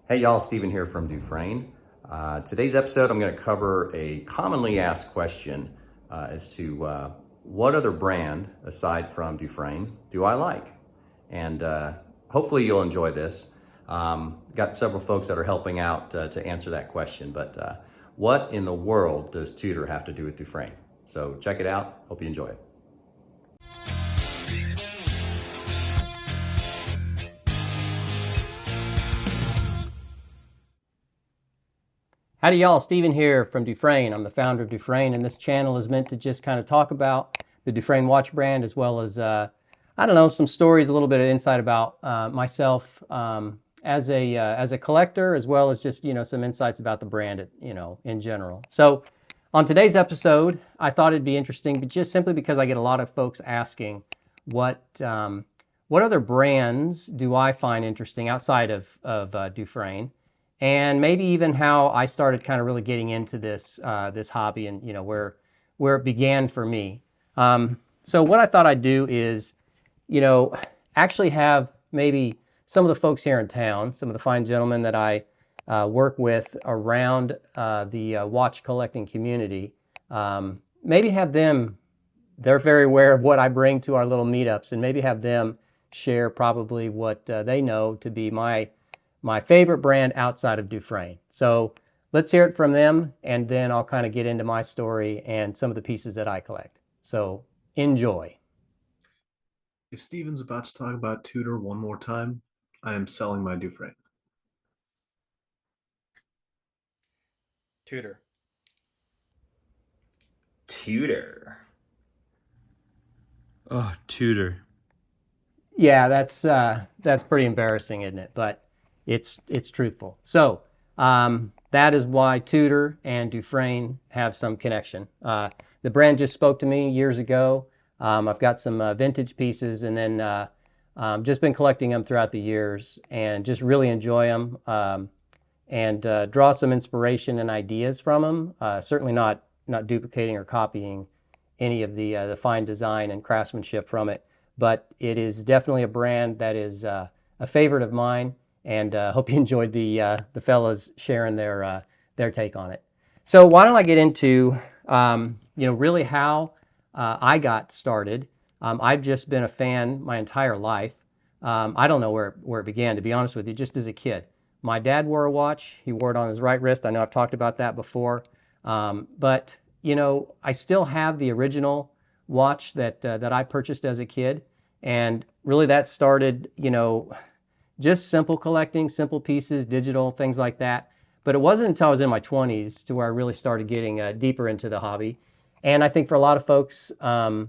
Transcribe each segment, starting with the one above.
Hey y'all, Steven here from DuFrane. Today's episode, I'm going to cover a commonly asked question as to what other brand, aside from DuFrane, do I like? And hopefully you'll enjoy this. Got several folks that are helping out to answer that question, but what in the world does Tudor have to do with DuFrane? So check it out. Hope you enjoy it. Howdy y'all, Steven here from DuFrane. I'm the founder of DuFrane, and this channel is meant to just kind of talk about the DuFrane watch brand as well as, some stories, a little bit of insight about myself as a collector, as well as just, some insights about the brand, in general. So on today's episode, I thought it'd be interesting, but just simply because I get a lot of folks asking what other brands do I find interesting outside of DuFrane? And maybe even how I started kind of really getting into this hobby, and where it began for me. So what I thought I'd do is, actually have maybe some of the folks here in town, some of the fine gentlemen that I work with around the watch collecting community, maybe have them. They're very aware of what I bring to our little meetups, and maybe have them share probably what they know to be my favorite brand outside of DuFrane. So let's hear it from them, and then I'll kind of get into my story and some of the pieces that I collect. So enjoy. If Steven's about to talk about Tudor one more time, I am selling my DuFrane. Tudor. Tudor. Oh, Tudor. Yeah, that's pretty embarrassing, isn't it? But it's truthful. So that is why Tudor and DuFrane have some connection. The brand just spoke to me years ago. I've got some vintage pieces, and then just been collecting them throughout the years, and just really enjoy them, and draw some inspiration and ideas from them. Certainly not duplicating or copying any of the fine design and craftsmanship from it, but it is definitely a brand that is a favorite of mine. And hope you enjoyed the fellows sharing their take on it. So why don't I get into really how I got started. I've just been a fan my entire life. I don't know where it began, to be honest with you, just as a kid. My dad wore a watch. He wore it on his right wrist. I know I've talked about that before. But I still have the original watch that I purchased as a kid. And really that started, just simple collecting, simple pieces, digital, things like that. But it wasn't until I was in my 20s to where I really started getting deeper into the hobby. And I think for a lot of folks, the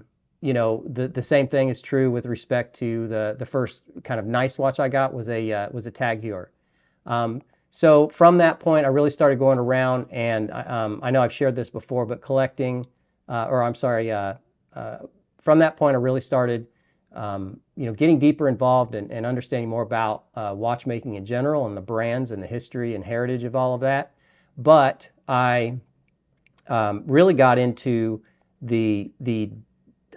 same thing is true with respect to the first kind of nice watch I got was a Tag Heuer. So from that point, I really started going around, and I know I've shared this before, but collecting, from that point, I really started getting deeper involved and understanding more about watchmaking in general, and the brands and the history and heritage of all of that. But I really got into the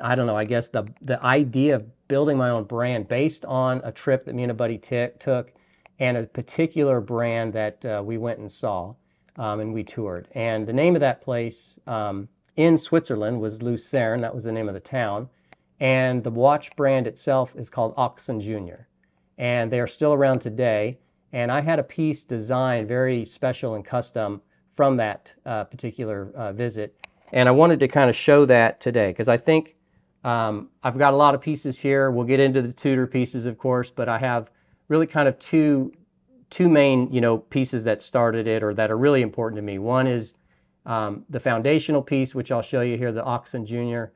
idea of building my own brand based on a trip that me and a buddy took, and a particular brand that we went and saw, and we toured. And the name of that place in Switzerland was Lucerne. That was the name of the town. And the watch brand itself is called Oxen Junior. And they are still around today. And I had a piece designed very special and custom from that particular visit. And I wanted to kind of show that today, because I think I've got a lot of pieces here. We'll get into the Tudor pieces, of course, but I have really kind of two main pieces that started it, or that are really important to me. One is the foundational piece, which I'll show you here, the Oxen Junior.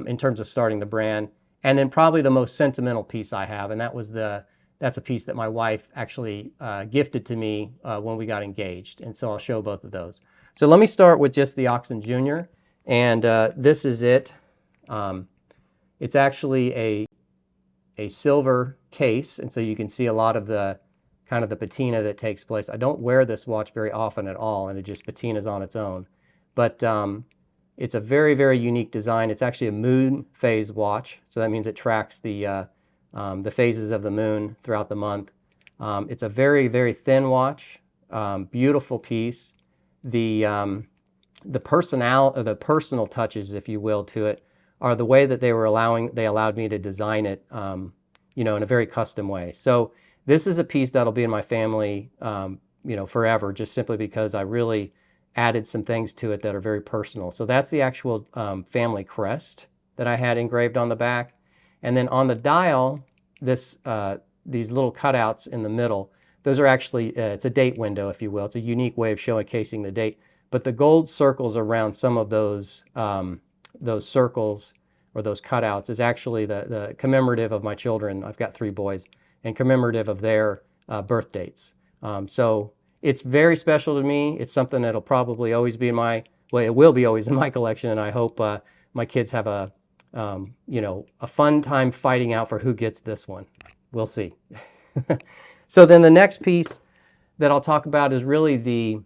In terms of starting the brand, and then probably the most sentimental piece I have, and that's a piece that my wife actually gifted to me when we got engaged, and so I'll show both of those. So let me start with just the Oxen Junior, and this is it. It's actually a silver case, and so you can see a lot of the kind of the patina that takes place. I don't wear this watch very often at all, and it just patinas on its own, but it's a very, very unique design. It's actually a moon phase watch, so that means it tracks the phases of the moon throughout the month. It's a very, very thin watch, beautiful piece. The personal touches, if you will, to it are the way that they allowed me to design it, in a very custom way. So this is a piece that'll be in my family, forever, just simply because I really added some things to it that are very personal. So that's the actual family crest that I had engraved on the back. And then on the dial, these little cutouts in the middle, those are actually, it's a date window, if you will. It's a unique way of showcasing the date. But the gold circles around some of those circles or those cutouts is actually the commemorative of my children. I've got 3 boys, and commemorative of their birth dates. So it's very special to me. It's something that'll probably always be it will be always in my collection, and I hope my kids have a fun time fighting out for who gets this one. We'll see. So then the next piece that I'll talk about is really the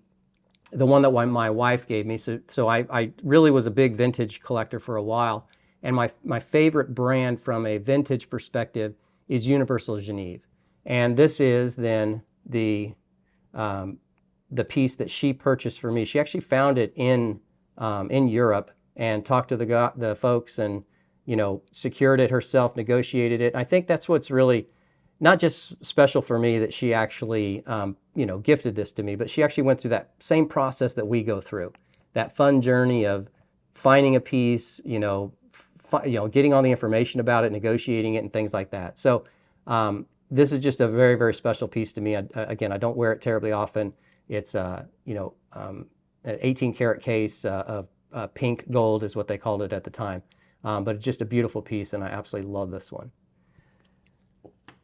one that my wife gave me. So I really was a big vintage collector for a while, and my favorite brand from a vintage perspective is Universal Genève. And this is then the piece that she purchased for me. She actually found it in Europe and talked to the folks and secured it herself, negotiated it. And I think that's what's really not just special for me, that she actually gifted this to me, but she actually went through that same process that we go through, that fun journey of finding a piece, getting all the information about it, negotiating it, and things like that. So this is just a very, very special piece to me. Again, I don't wear it terribly often. It's an 18 karat case of pink gold is what they called it at the time. But it's just a beautiful piece, and I absolutely love this one.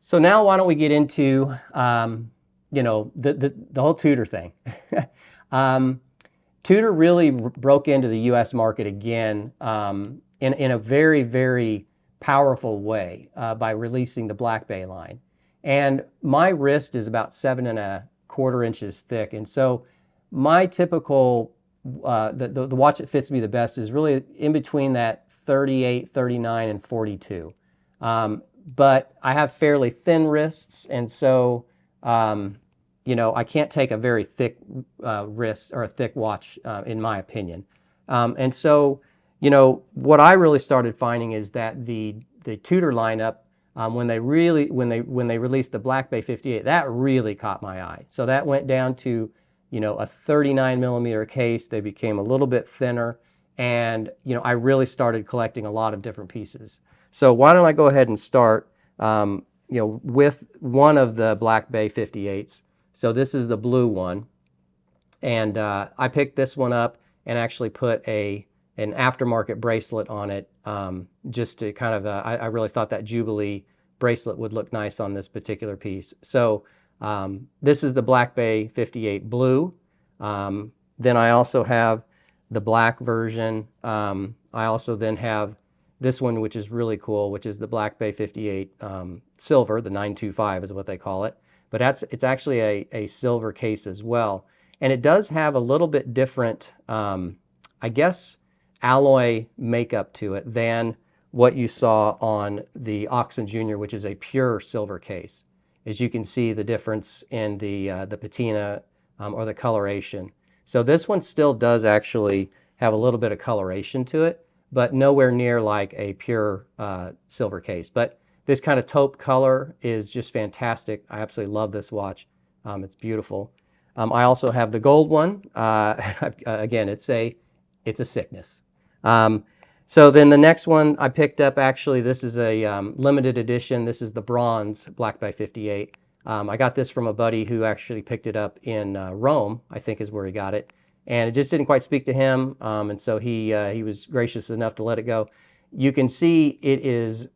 So now why don't we get into, the whole Tudor thing. Tudor really broke into the U.S. market again in a very, very powerful way by releasing the Black Bay line. And my wrist is about 7¼ inches thick. And so my typical, the watch that fits me the best is really in between that 38, 39, and 42. But I have fairly thin wrists, and so, I can't take a very thick wrist or a thick watch, in my opinion. And so, what I really started finding is that the Tudor lineup, when they released the Black Bay 58, that really caught my eye. So that went down to, a 39 millimeter case. They became a little bit thinner, and I really started collecting a lot of different pieces. So why don't I go ahead and start, with one of the Black Bay 58s. So this is the blue one, and I picked this one up and actually put an aftermarket bracelet on it, just to kind of, I really thought that Jubilee bracelet would look nice on this particular piece. So this is the Black Bay 58 blue. Then I also have the black version. I also then have this one, which is really cool, which is the Black Bay 58 silver, the 925 is what they call it. But it's actually a silver case as well. And it does have a little bit different, I guess, alloy makeup to it than what you saw on the Oxen Junior, which is a pure silver case. As you can see the difference in the patina or the coloration. So this one still does actually have a little bit of coloration to it, but nowhere near like a pure silver case. But this kind of taupe color is just fantastic. I absolutely love this watch. It's beautiful. I also have the gold one. Again, it's a sickness. So then the next one I picked up, actually, this is a limited edition. This is the bronze Black Bay 58. I got this from a buddy who actually picked it up in Rome, I think is where he got it. And it just didn't quite speak to him, and so he was gracious enough to let it go. You can see it is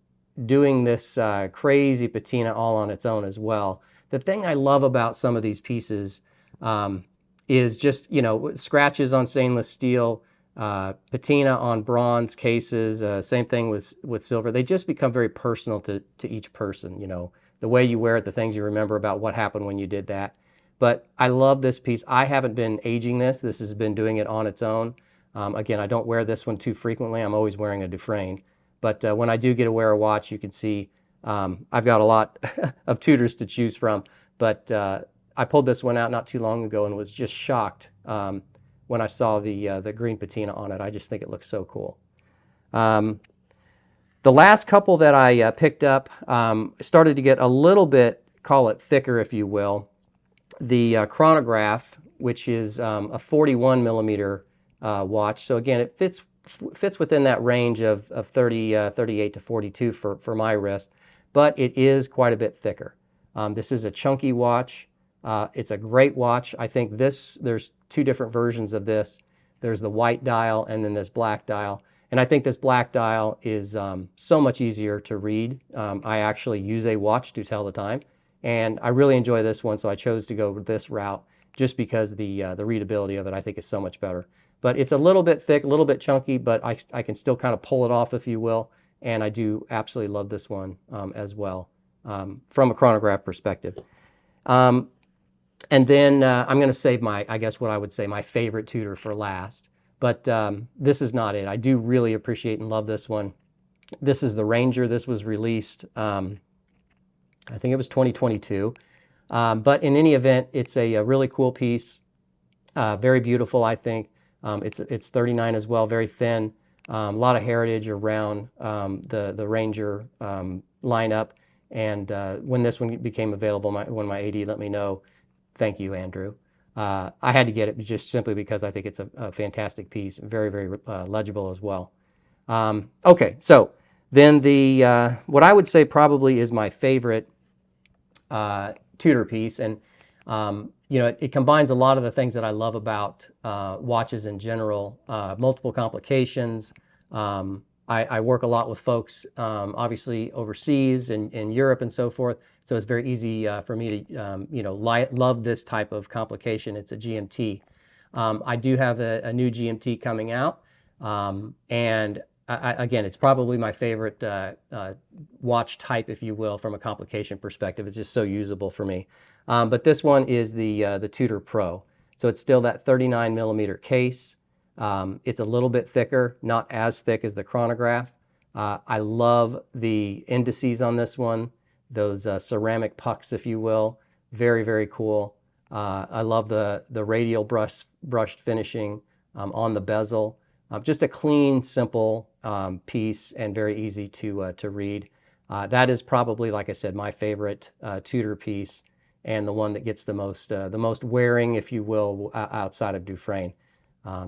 doing this crazy patina all on its own as well. The thing I love about some of these pieces is just, scratches on stainless steel, patina on bronze cases, same thing with silver. They just become very personal to each person, the way you wear it, the things you remember about what happened when you did that. But I love this piece. I haven't been aging this. This has been doing it on its own. Again, I don't wear this one too frequently. I'm always wearing a DuFrane. But when I do get to wear a watch, you can see I've got a lot of Tudors to choose from. but I pulled this one out not too long ago and was just shocked when I saw the green patina on it. I just think it looks so cool. The last couple that I picked up started to get a little bit, call it thicker if you will. The chronograph, which is a 41 millimeter watch. So again, it fits within that range of 38 to 42 for my wrist, but it is quite a bit thicker. This is a chunky watch. It's a great watch. I think there's two different versions of this. There's the white dial and then this black dial. And I think this black dial is so much easier to read. I actually use a watch to tell the time, and I really enjoy this one, so I chose to go this route just because the readability of it I think is so much better. But it's a little bit thick, a little bit chunky, but I can still kind of pull it off, if you will, and I do absolutely love this one as well from a chronograph perspective. And then I'm going to save I guess what I would say my favorite Tudor for last. But this is not it. I do really appreciate and love this one. This is the Ranger. This was released, I think it was 2022. But in any event, it's a really cool piece. Very beautiful, I think. It's 39 as well, very thin. A lot of heritage around the Ranger lineup. And when this one became available, when my AD let me know, thank you, Andrew. I had to get it just simply because I think it's a fantastic piece, very, very legible as well. Okay, so then what I would say probably is my favorite Tudor piece, and you know, it combines a lot of the things that I love about watches in general, multiple complications. I work a lot with folks, obviously overseas in Europe and so forth. So it's very easy for me to, you know, love this type of complication. It's a GMT. I do have a new GMT coming out, and again, it's probably my favorite watch type, if you will, from a complication perspective. It's just so usable for me. But this one is the Tudor Pro. So it's still that 39 millimeter case. It's a little bit thicker, not as thick as the chronograph. I love the indices on this one. Those ceramic pucks, if you will, very, very cool. I love the radial brushed finishing on the bezel. Just a clean, simple piece and very easy to read. That is probably, like I said, my favorite Tudor piece and the one that gets the most wearing, if you will, outside of DuFrane.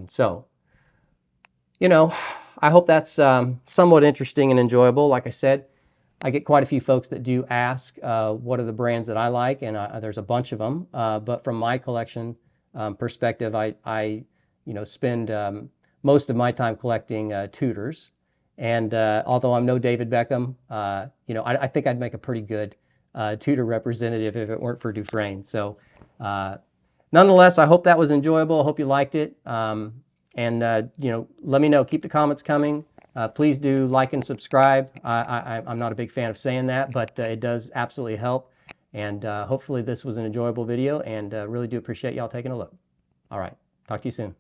So, you know, I hope that's somewhat interesting and enjoyable. Like I said, I get quite a few folks that do ask what are the brands that I like, and there's a bunch of them. But from my collection perspective, I you know, spend most of my time collecting Tudors. And although I'm no David Beckham, you know, I think I'd make a pretty good Tudor representative if it weren't for DuFrane. So nonetheless, I hope that was enjoyable. I hope you liked it. And you know, let me know. Keep the comments coming. Please do like and subscribe. I'm not a big fan of saying that, but it does absolutely help. And hopefully this was an enjoyable video, and really do appreciate y'all taking a look. All right. Talk to you soon.